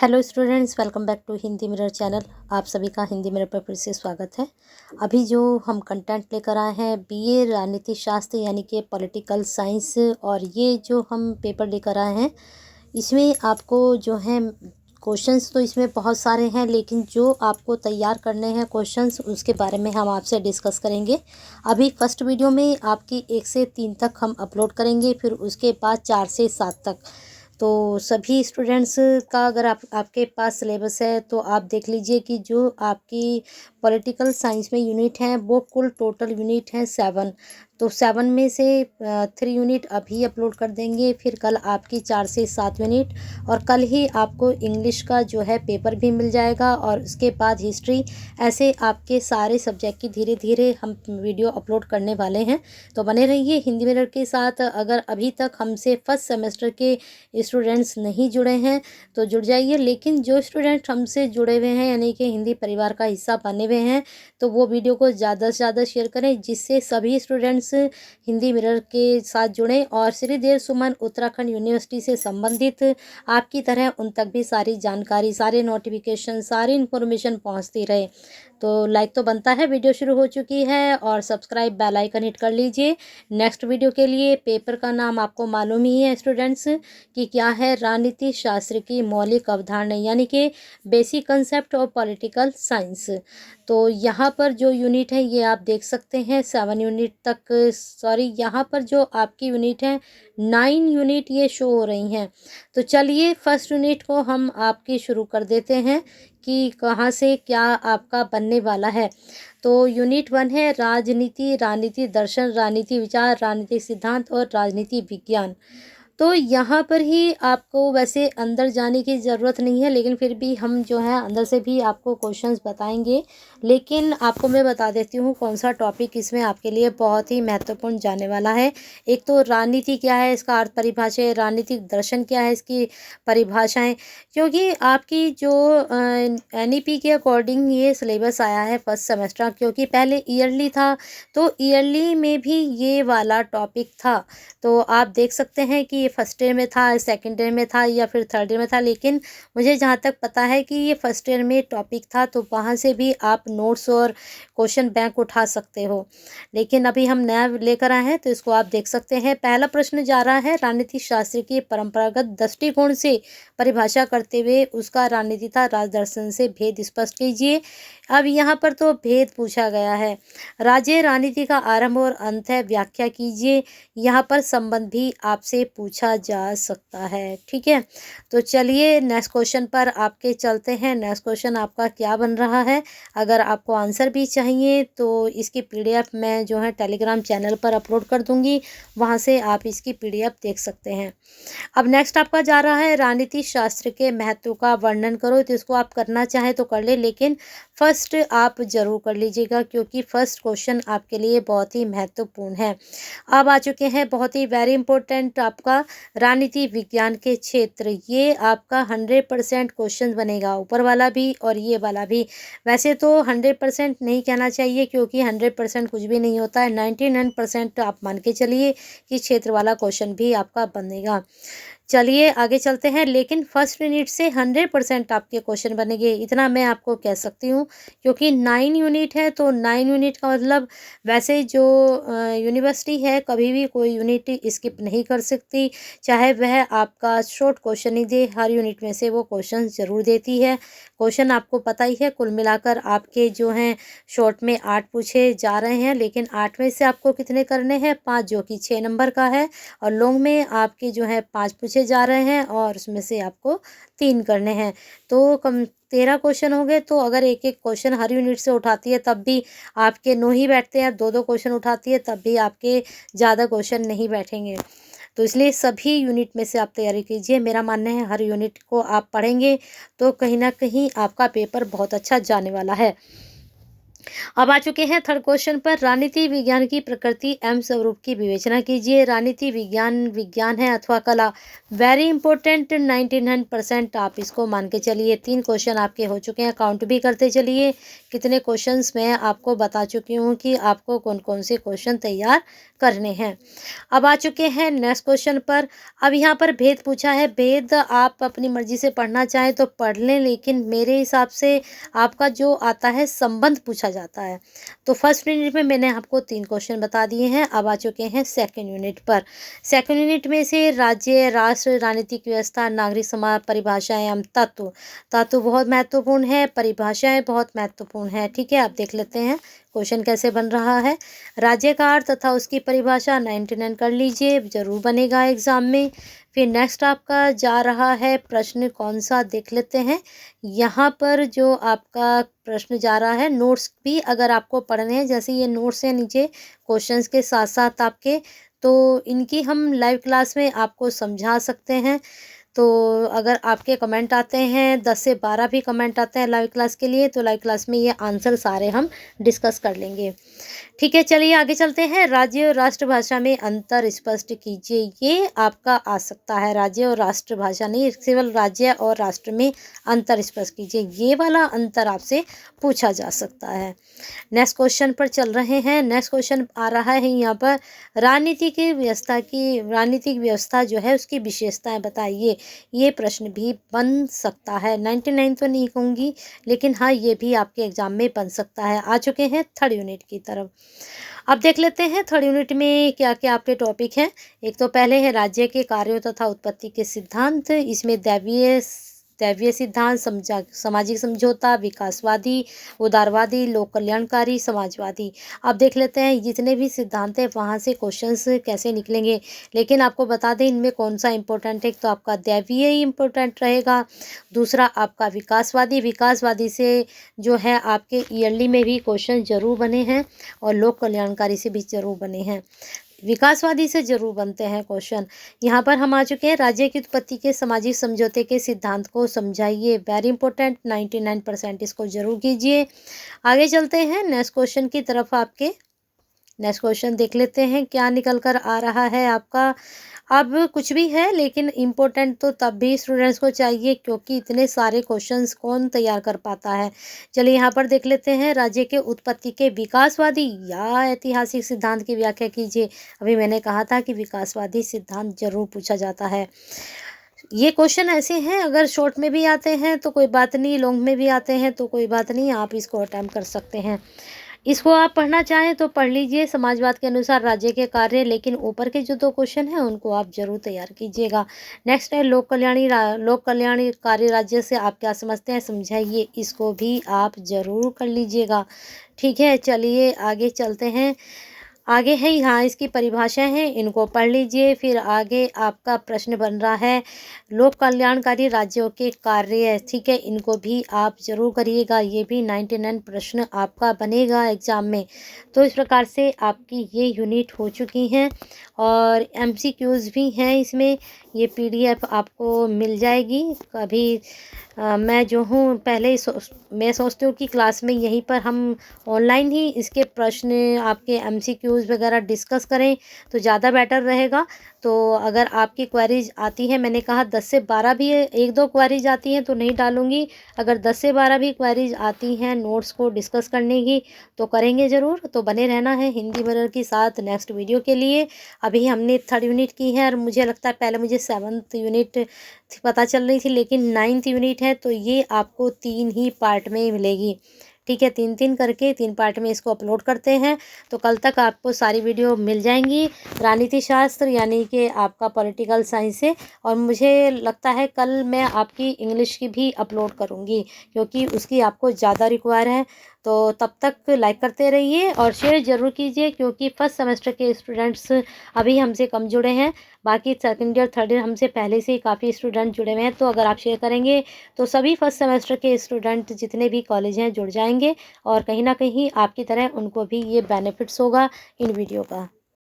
Hello students, welcome back to Hindi mirror channel. आप सभी का हिंदी मिरर पर फिर से स्वागत है। अभी जो हम कंटेंट लेकर आए हैं बीए राजनीति शास्त्र यानी कि पॉलिटिकल साइंस, और ये जो हम पेपर लेकर आए हैं इसमें आपको जो है क्वेश्चंस तो इसमें बहुत सारे हैं, लेकिन जो आपको तैयार करने हैं क्वेश्चंस उसके बारे में हम आपसे डिस्कस करेंगे। अभी फर्स्ट वीडियो में आपकी 1 से 3 तक हम अपलोड करेंगे, फिर उसके बाद 4 से 7 तक। तो सभी स्टूडेंट्स का अगर आपके पास सिलेबस है तो आप देख लीजिए कि जो आपकी पॉलिटिकल साइंस में यूनिट हैं वो कुल टोटल यूनिट हैं 7। तो 7 में से 3 यूनिट अभी अपलोड कर देंगे, फिर कल आपकी 4 से 7 यूनिट, और कल ही आपको इंग्लिश का जो है पेपर भी मिल जाएगा, और उसके बाद हिस्ट्री। ऐसे आपके सारे सब्जेक्ट की धीरे धीरे हम वीडियो अपलोड करने वाले हैं। तो बने रहिए हिंदी मिरर के साथ। अगर अभी तक हमसे फर्स्ट सेमेस्टर के स्टूडेंट्स नहीं जुड़े हैं तो जुड़ जाइए, लेकिन जो स्टूडेंट हमसे जुड़े हुए हैं यानी कि हिंदी परिवार का हिस्सा बने हुए हैं तो वो वीडियो को ज़्यादा से ज़्यादा शेयर करें, जिससे सभी स्टूडेंट्स हिंदी मिरर के साथ जुड़ें और श्री देव सुमन उत्तराखंड यूनिवर्सिटी से संबंधित आपकी तरह उन तक भी सारी जानकारी, सारे नोटिफिकेशन, सारी इन्फॉर्मेशन पहुंचती रहे। तो लाइक तो बनता है, वीडियो शुरू हो चुकी है, और सब्सक्राइब बेल आइकन हिट कर लीजिए नेक्स्ट वीडियो के लिए। पेपर का नाम आपको मालूम ही है स्टूडेंट्स कि क्या है, राजनीति शास्त्र की मौलिक अवधारणा यानी कि basic concept of political science. तो यहाँ पर जो यूनिट है ये आप देख सकते हैं 7 यूनिट तक, सॉरी यहाँ पर जो आपकी यूनिट है 9 यूनिट ये शो हो रही हैं। तो चलिए फर्स्ट यूनिट को हम आपकी शुरू कर देते हैं कि कहाँ से क्या आपका बनने वाला है। तो यूनिट 1 है राजनीति, राजनीति दर्शन, राजनीति विचार, राजनीतिक सिद्धांत और राजनीति विज्ञान। तो यहाँ पर ही आपको वैसे अंदर जाने की ज़रूरत नहीं है, लेकिन फिर भी हम जो है अंदर से भी आपको क्वेश्चंस बताएंगे। लेकिन आपको मैं बता देती हूँ कौन सा टॉपिक इसमें आपके लिए बहुत ही महत्वपूर्ण जाने वाला है। एक तो राजनीति क्या है, इसका अर्थ परिभाषा है, राजनीतिक दर्शन क्या है, इसकी परिभाषाएं। क्योंकि आपकी जो NEP के अकॉर्डिंग ये सिलेबस आया है फर्स्ट सेमेस्टर, क्योंकि पहले ईयरली था तो ईयरली में भी ये वाला टॉपिक था। तो आप देख सकते हैं कि ये फर्स्ट ईयर में था, सेकंड ईयर में था या फिर थर्ड ईयर में था, लेकिन मुझे जहाँ तक पता है कि ये फर्स्ट ईयर में टॉपिक था, तो वहाँ से भी आप नोट्स और क्वेश्चन बैंक उठा सकते हो। लेकिन अभी हम नया लेकर आए हैं तो इसको आप देख सकते हैं। पहला प्रश्न जा रहा है, राजनीति शास्त्र की परंपरागत दृष्टिकोण से परिभाषा करते हुए उसका राजनीति था राजदर्शन से भेद स्पष्ट कीजिए। अब यहाँ पर तो भेद पूछा गया है। राज्य राजनीति का आरंभ और अंत है, व्याख्या कीजिए। यहाँ पर संबंध भी आपसे पूछा जा सकता है, ठीक है। तो चलिए नेक्स्ट क्वेश्चन पर आपके चलते हैं। नेक्स्ट क्वेश्चन आपका क्या बन रहा है। अगर आपको आंसर भी चाहिए तो इसकी PDF मैं जो है टेलीग्राम चैनल पर अपलोड कर दूंगी, वहाँ से आप इसकी PDF देख सकते हैं। अब नेक्स्ट आपका जा रहा है, राजनीति शास्त्र के महत्व का वर्णन करो। तो इसको आप करना चाहें तो कर ले, लेकिन फर्स्ट आप जरूर कर लीजिएगा, क्योंकि फर्स्ट क्वेश्चन आपके लिए बहुत ही महत्वपूर्ण है। अब आ चुके हैं बहुत ही वेरी इंपॉर्टेंट आपका राजनीति विज्ञान के क्षेत्र। ये आपका 100% क्वेश्चन बनेगा, ऊपर वाला भी और ये वाला भी। वैसे तो 100% नहीं कहना चाहिए, क्योंकि 100% कुछ भी नहीं होता है। 99% आप मान के चलिए कि क्षेत्र वाला क्वेश्चन भी आपका बनेगा। चलिए आगे चलते हैं। लेकिन फर्स्ट यूनिट से 100% आपके क्वेश्चन बनेंगे, इतना मैं आपको कह सकती हूँ, क्योंकि 9 यूनिट है। तो 9 यूनिट का मतलब वैसे जो यूनिवर्सिटी है कभी भी कोई यूनिट स्किप नहीं कर सकती, चाहे वह आपका शॉर्ट क्वेश्चन ही दे, हर यूनिट में से वो क्वेश्चन ज़रूर देती है। क्वेश्चन आपको पता ही है, कुल मिलाकर आपके जो हैं शॉर्ट में 8 पूछे जा रहे हैं, लेकिन 8 में से आपको कितने करने हैं, 5, जो कि 6 नंबर का है। और लॉन्ग में आपके जो है 5 पूछे जा रहे हैं, और उसमें से आपको 3 करने हैं। तो कम 13 क्वेश्चन हो गए। तो अगर एक एक क्वेश्चन हर यूनिट से उठाती है तब भी आपके 9 ही बैठते हैं, 2-2 क्वेश्चन उठाती है तब भी आपके ज़्यादा क्वेश्चन नहीं बैठेंगे। तो इसलिए सभी यूनिट में से आप तैयारी कीजिए। मेरा मानना है हर यूनिट को आप पढ़ेंगे तो कहीं ना कहीं आपका पेपर बहुत अच्छा जाने वाला है। अब आ चुके हैं थर्ड क्वेश्चन पर। राजनीति विज्ञान की प्रकृति एवं स्वरूप की विवेचना कीजिए। राजनीति विज्ञान विज्ञान है अथवा कला। वेरी इंपॉर्टेंट, 99% आप इसको मान के चलिए। 3 क्वेश्चन आपके हो चुके हैं, काउंट भी करते चलिए कितने क्वेश्चंस मैं आपको बता चुकी हूँ कि आपको कौन कौन से क्वेश्चन तैयार करने हैं। अब आ चुके हैं नेक्स्ट क्वेश्चन पर। अब यहाँ पर भेद पूछा है। भेद आप अपनी मर्जी से पढ़ना चाहें तो पढ़ लें, लेकिन मेरे हिसाब से आपका जो आता है संबंध पूछा जाता है। तो फर्स्ट यूनिट में मैंने आपको 3 क्वेश्चन बता दिए हैं। अब आ चुके हैं सेकंड यूनिट पर। सेकंड यूनिट में से राज्य, राष्ट्र, राजनीतिक व्यवस्था, नागरिक समाज, परिभाषाएं एवं तत्व। तत्व बहुत महत्वपूर्ण है, परिभाषाएं बहुत महत्वपूर्ण है। ठीक है, आप देख लेते हैं क्वेश्चन कैसे बन रहा है। राज्य का अर्थ तथा उसकी परिभाषा 99 कर लीजिए, जरूर बनेगा एग्जाम में। फिर नेक्स्ट आपका जा रहा है प्रश्न कौन सा, देख लेते हैं। यहाँ पर जो आपका प्रश्न जा रहा है, नोट्स भी अगर आपको पढ़ने हैं, जैसे ये नोट्स हैं नीचे क्वेश्चंस के साथ साथ आपके, तो इनकी हम लाइव क्लास में आपको समझा सकते हैं। तो अगर आपके कमेंट आते हैं 10 से 12 भी कमेंट आते हैं लाइव क्लास के लिए, तो लाइव क्लास में ये आंसर सारे हम डिस्कस कर लेंगे। ठीक है, चलिए आगे चलते हैं। राज्य और राष्ट्रभाषा में अंतर स्पष्ट कीजिए। ये आपका आ सकता है, राज्य और राष्ट्रभाषा नहीं, केवल राज्य और राष्ट्र में अंतर स्पष्ट कीजिए, ये वाला अंतर आपसे पूछा जा सकता है। नेक्स्ट क्वेश्चन पर चल रहे हैं। नेक्स्ट क्वेश्चन आ रहा है यहाँ पर, राजनीतिक व्यवस्था जो है उसकी विशेषताएं बताइए। ये प्रश्न भी बन सकता है, 99 तो नहीं कहूँगी, लेकिन हाँ ये भी आपके एग्जाम में बन सकता है। आ चुके हैं थर्ड यूनिट की तरफ। अब देख लेते हैं थर्ड यूनिट में क्या क्या आपके टॉपिक हैं। एक तो पहले है राज्य के कार्यों तथा उत्पत्ति के सिद्धांत। इसमें दैवीय सिद्धांत, सामाजिक समझौता, विकासवादी, उदारवादी, लोक कल्याणकारी, समाजवादी। अब देख लेते हैं जितने भी सिद्धांत हैं वहाँ से क्वेश्चंस कैसे निकलेंगे, लेकिन आपको बता दें इनमें कौन सा इंपॉर्टेंट है। तो आपका दैवीय ही इंपॉर्टेंट रहेगा। दूसरा आपका विकासवादी से जो है आपके ईयरली में भी क्वेश्चन जरूर बने हैं, और लोक कल्याणकारी से भी जरूर बने हैं। विकासवादी से जरूर बनते हैं क्वेश्चन। यहाँ पर हम आ चुके हैं, राज्य की उत्पत्ति के सामाजिक समझौते के सिद्धांत को समझाइए। वेरी इंपॉर्टेंट, 99% इसको जरूर कीजिए। आगे चलते हैं नेक्स्ट क्वेश्चन की तरफ। आपके नेक्स्ट क्वेश्चन देख लेते हैं क्या निकल कर आ रहा है आपका। अब कुछ भी है, लेकिन इम्पोर्टेंट तो तब भी स्टूडेंट्स को चाहिए, क्योंकि इतने सारे क्वेश्चंस कौन तैयार कर पाता है। चलिए यहाँ पर देख लेते हैं, राज्य के उत्पत्ति के विकासवादी या ऐतिहासिक सिद्धांत की व्याख्या कीजिए। अभी मैंने कहा था कि विकासवादी सिद्धांत जरूर पूछा जाता है। ये क्वेश्चन ऐसे हैं, अगर शॉर्ट में भी आते हैं तो कोई बात नहीं, लॉन्ग में भी आते हैं तो कोई बात नहीं, आप इसको अटेम्प्ट कर सकते हैं। इसको आप पढ़ना चाहें तो पढ़ लीजिए, समाजवाद के अनुसार राज्य के कार्य, लेकिन ऊपर के जो 2 क्वेश्चन हैं उनको आप जरूर तैयार कीजिएगा। नेक्स्ट है लोक कल्याणकारी राज्य से आप क्या समझते हैं, समझाइए। इसको भी आप जरूर कर लीजिएगा। ठीक है, चलिए आगे चलते हैं। आगे है यहाँ इसकी परिभाषाएं हैं, इनको पढ़ लीजिए। फिर आगे आपका प्रश्न बन रहा है लोक कल्याणकारी राज्यों के कार्य। ठीक है, इनको भी आप जरूर करिएगा, ये भी 99 प्रश्न आपका बनेगा एग्जाम में। तो इस प्रकार से आपकी ये यूनिट हो चुकी हैं, और MCQs भी हैं इसमें। ये PDF आपको मिल जाएगी कभी। मैं जो हूँ पहले मैं सोचती हूँ कि क्लास में यहीं पर हम ऑनलाइन ही इसके प्रश्न आपके MCQs वगैरह डिस्कस करें तो ज़्यादा बेटर रहेगा। तो अगर आपकी क्वेरीज आती है, मैंने कहा 10 से 12 भी 1-2 क्वेरीज आती हैं तो नहीं डालूंगी। अगर 10 से 12 भी क्वेरीज आती हैं नोट्स को डिस्कस करने की तो करेंगे ज़रूर। तो बने रहना है हिंदी मिरर के साथ नेक्स्ट वीडियो के लिए। अभी हमने थर्ड यूनिट की है, और मुझे लगता है पहले मुझे 7th यूनिट पता चल रही थी, लेकिन 9th यूनिट है, तो ये आपको 3 ही पार्ट में मिलेगी। ठीक है, 3-3 करके 3 पार्ट में इसको अपलोड करते हैं, तो कल तक आपको सारी वीडियो मिल जाएंगी राजनीति शास्त्र यानी कि आपका पॉलिटिकल साइंस से। और मुझे लगता है कल मैं आपकी इंग्लिश की भी अपलोड करूँगी, क्योंकि उसकी आपको ज़्यादा रिक्वायर है। तो तब तक लाइक करते रहिए और शेयर ज़रूर कीजिए, क्योंकि फर्स्ट सेमेस्टर के स्टूडेंट्स अभी हमसे कम जुड़े हैं। बाकी सेकंड ईयर थर्ड ईयर हमसे पहले से ही काफ़ी स्टूडेंट जुड़े हुए हैं। तो अगर आप शेयर करेंगे तो सभी फर्स्ट सेमेस्टर के स्टूडेंट जितने भी कॉलेज हैं जुड़ जाएंगे, और कहीं ना कहीं आपकी तरह उनको भी ये बेनिफिट्स होगा इन वीडियो का।